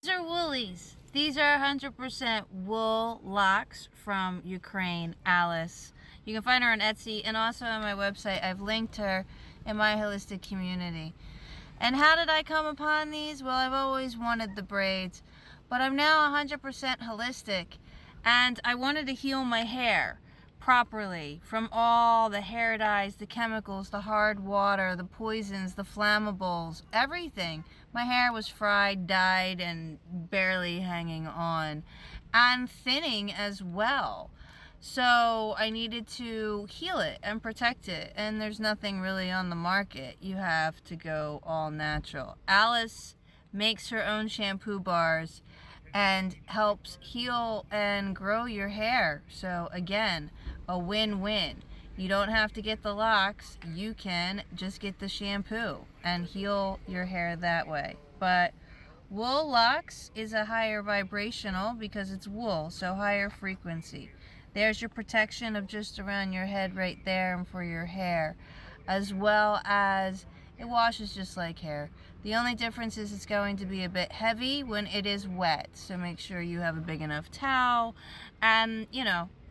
These are Woolies. These are 100% wool locks from Ukraine, Alice. You can find her on Etsy and also on my website. I've linked her in my holistic community. And how did I come upon these? Well, I've always wanted the braids, but I'm now 100% holistic, and I wanted to heal my hair properly from all the hair dyes, the chemicals, the hard water, the poisons, the flammables, everything. My hair was fried, dyed, and barely hanging on, and thinning as well. So I needed to heal it and protect it, and there's nothing really on the market. You have to go all natural. Alice makes her own shampoo bars and helps heal and grow your hair. So again, a win-win. You don't have to get the locks. You can just get the shampoo and heal your hair that way. But wool locks is a higher vibrational because it's wool, so higher frequency. There's your protection of just around your head right there and for your hair, as well as it washes just like hair. The only difference is it's going to be a bit heavy when it is wet, so make sure you have a big enough towel, and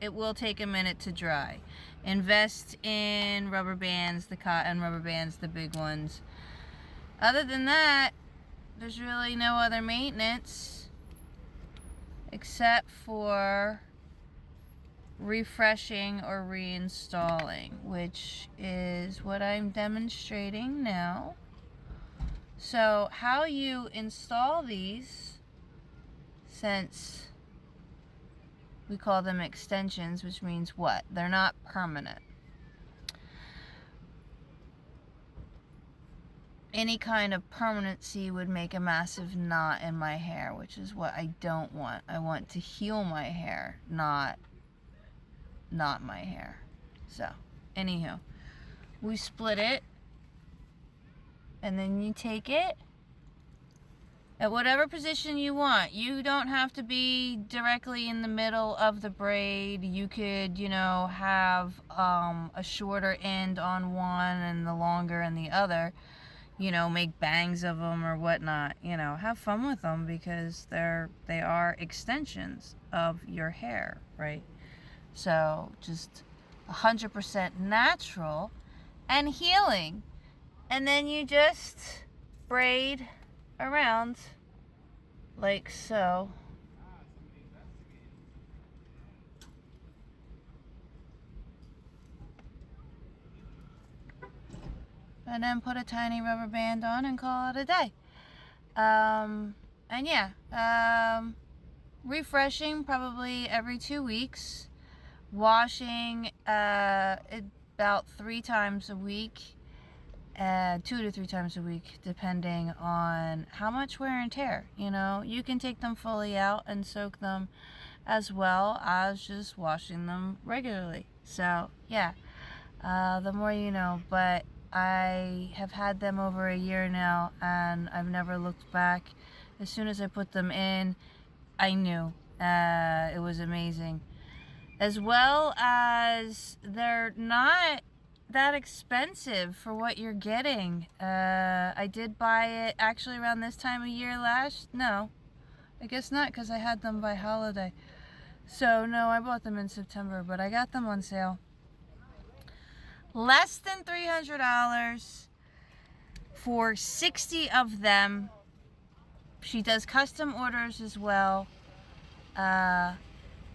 it will take a minute to dry. Invest in rubber bands, the cotton rubber bands, the big ones. Other than that, there's really no other maintenance except for refreshing or reinstalling, which is what I'm demonstrating now. So how you install these, since we call them extensions, which means what? They're not permanent. Any kind of permanency would make a massive knot in my hair, which is what I don't want. I want to heal my hair, not my hair. So, anywho, we split it, and then you take it at whatever position you want. You don't have to be directly in the middle of the braid. You could, have a shorter end on one and the longer in the other. Make bangs of them or whatnot. Have fun with them because they are extensions of your hair, right? So just 100% natural and healing. And then you just braid around like so. And then put a tiny rubber band on and call it a day. And yeah, refreshing probably every 2 weeks. Washing about 3 times a week, 2 to 3 times a week, depending on how much wear and tear. You can take them fully out and soak them, as well as just washing them regularly. So yeah, the more you know. But I have had them over a year now, and I've never looked back. As soon as I put them in, I knew it was amazing. As well as they're not that expensive for what you're getting. I did buy it actually around this time of year no, I guess not, because I had them by holiday. So no, I bought them in September, but I got them on sale. Less than $300 for 60 of them. She does custom orders as well.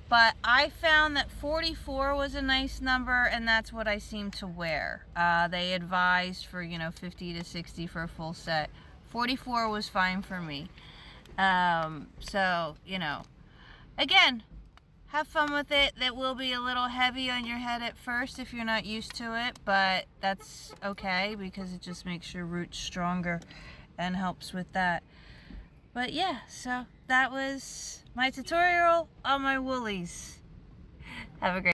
But I found that 44 was a nice number, and that's what I seem to wear. They advised for, 50 to 60 for a full set. 44 was fine for me. So, again, have fun with it. That will be a little heavy on your head at first if you're not used to it, but that's okay because it just makes your roots stronger and helps with that. But yeah, so that was my tutorial on my Woolies. Have a great